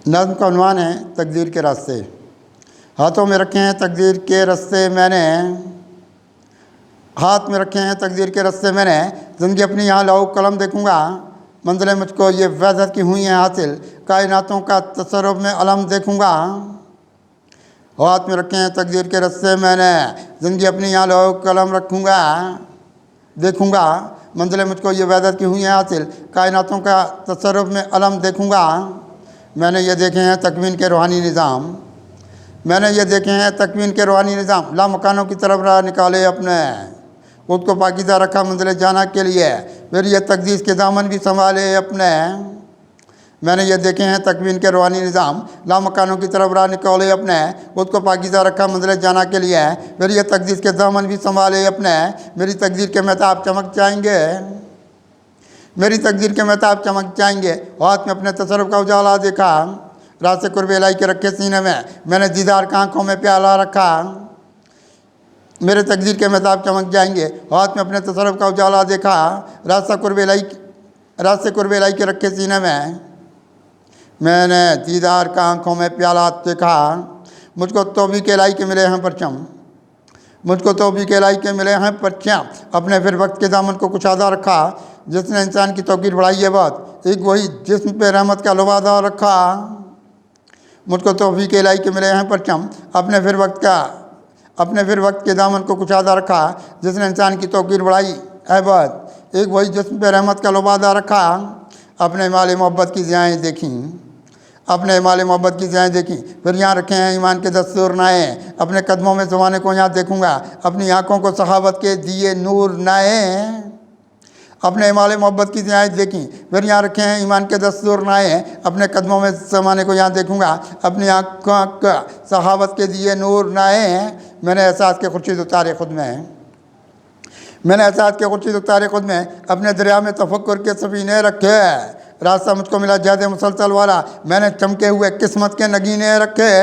नज़्म का उन्वान है तकदीर के रास्ते। हाथों में रखे हैं तकदीर के रास्ते मैंने, हाथ में रखे हैं तकदीर के रास्ते मैंने, ज़िंदगी अपनी यहाँ लाओ कलम देखूँगा, मंजिलें मुझको ये वहदत की हुई हैं हासिल, कायनातों का तसर्रुफ में अलम देखूँगा। हाथ में रखे हैं तकदीर के रास्ते मैंने, ज़िंदगी अपनी यहाँ लाओ कलम रखूँगा देखूँगा, मंजिलें मुझको ये वहदत की हुई हैं हासिल, कायनातों का तसर्रुफ में अलम देखूँगा। मैंने ये देखे हैं तकवीन के रूहानी निज़ाम, मैंने ये देखे हैं तकवीन के रूहानी निज़ाम, लामकानों की तरफ राह निकाले अपने, खुद को पाकीज़ा रखा मंजिल जाना के लिए, फिर ये तकदीस के दामन भी संभाले अपने। मैंने ये देखे हैं तकवीन के रूहानी निज़ाम, लामकानों की तरफ राह निकाले अपने, खुद को पाकीज़ा रखा मंजिल जाना के लिए, फिर ये तकदीस के दामन भी संभाले अपने। मेरी तकदीर के महताब चमक जाएंगे, मेरी तकदीर के महताब चमक जाएंगे, हाथ में अपने तसर्रुफ का उजाला देखा, रात से कुर्बे लाई के रखे सीने में, मैंने दीदार का आँखों में प्याला रखा। मेरे तकदीर के महताब चमक जाएंगे, हाथ में अपने तसर्रुफ का उजाला देखा, रात से कुर्बे लाई के रखे सीने में, मैंने दीदार का आँखों में प्याला देखा। मुझको तौबी के लाई के मिले हैं परचम, मुझको तौबी के लाई के मिले हैं परचम, अपने फिर वक्त के दामन को कुशादा रखा, जिसने इंसान की तौकीर बढ़ाई है बात, एक वही जिस्म पे रहमत का लुबादा रखा। मुझको तौफीक के इलाही के मिले हैं परचम, अपने फिर वक्त के दामन को कुशादा रखा, जिसने इंसान की तौकीर बढ़ाई है बात, एक वही जिस्म पे रहमत का लुबादा रखा। अपने माले मोहब्बत की ज़ियाएँ देखीं, अपने माले मोहब्बत की ज़ियाएँ देखीं, फिर यहाँ रखे हैं ईमान के दस्तूर नाए, अपने कदमों में ज़माने को यहाँ देखूँगा, अपनी आँखों को सहावत के दिए नूर नाए। अपने माले मोहब्बत की ज़ियाएँ देखीं, फिर यहाँ रखे हैं ईमान के दस्तूर नाए, अपने कदमों में ज़माने को यहाँ देखूँगा, अपनी आँखों का सहावत के दिए नूर नाए। मैंने एहसास के खुर्शीद उतारे खुद में, मैंने एहसास के खुर्शीद उतारे खुद में, अपने दरिया में तफक्कुर के सफीने रखे, रास्ता मुझको मिला जहद मुसलसल वाला, मैंने चमके हुए किस्मत के नगीने रखे।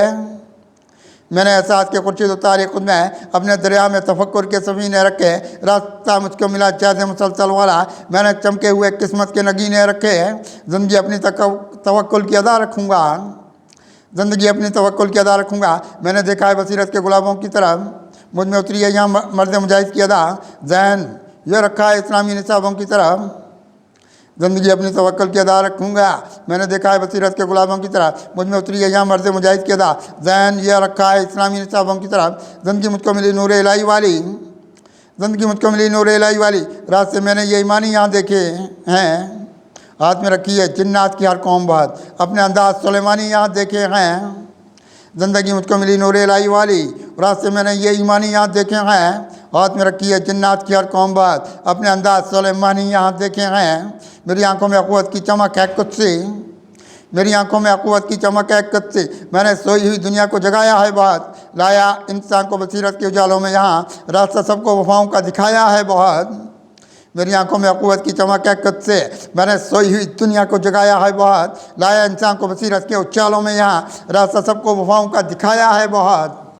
मैंने एहसास के खुर्शीद उतारे खुद में, अपने दरिया में तफक्कुर के सफीने रखे, रास्ता मुझको मिला जहद मुसलसल वाला, मैंने चमके हुए किस्मत के नगीने रखे। ज़िंदगी अपनी तवक्कुल की अदा रखूँगा, ज़िंदगी अपनी तवक्कुल की अदा रखूँगा। मैंने देखा है बसीरत के गुलाबों की तरफ, मुझ में उतरी है यहाँ मर्द मुजाहिद की अदा, ज़हन ये रखा है इस्लामी निसाबों की तरफ, ज़िंदगी अपनी तवक्कुल की अदा रखूँगा। मैंने देखा है बसीरत के गुलाबों की तरफ, मुझ में उतरी है यहाँ मर्द मुजाहिद की अदा, ज़हन ये रखा है इस्लामी निसाबों की तरफ। ज़िंदगी मुझको मिली नूर इलाही वाली, ज़िंदगी मुझको मिली नूर इलाही वाली, रात से मैंने ये ईमानी यहाँ देखे हैं, हाथ में रखी है जिन्नात की हर कौम बात, अपने अंदाज सुलेमानी यहाँ देखे हैं। ज़िंदगी मुझको मिली नूर इलाही वाली, रात से मैंने ये ईमानी यहाँ देखे हैं, हाथ में रखी है जिन्नात की हर कौम बात, अपने अंदाज सुलेमानी यहाँ देखे हैं। मेरी आंखों में अक़ुवत की चमक है कुछ से, मेरी आंखों में अक़ुवत की चमक है कुछ से, मैंने सोई हुई दुनिया को जगाया है बहुत, लाया इंसान को बसीरत के उजालों में यहाँ, रास्ता सबको वफाओं का दिखाया है बहुत। मेरी आंखों में अक़ुवत की चमक है कुछ से, मैंने सोई हुई दुनिया को जगाया है बहुत, लाया इंसान को बसीरत के उजालों में यहाँ, रास्ता सबको वफाओं का दिखाया है बहुत।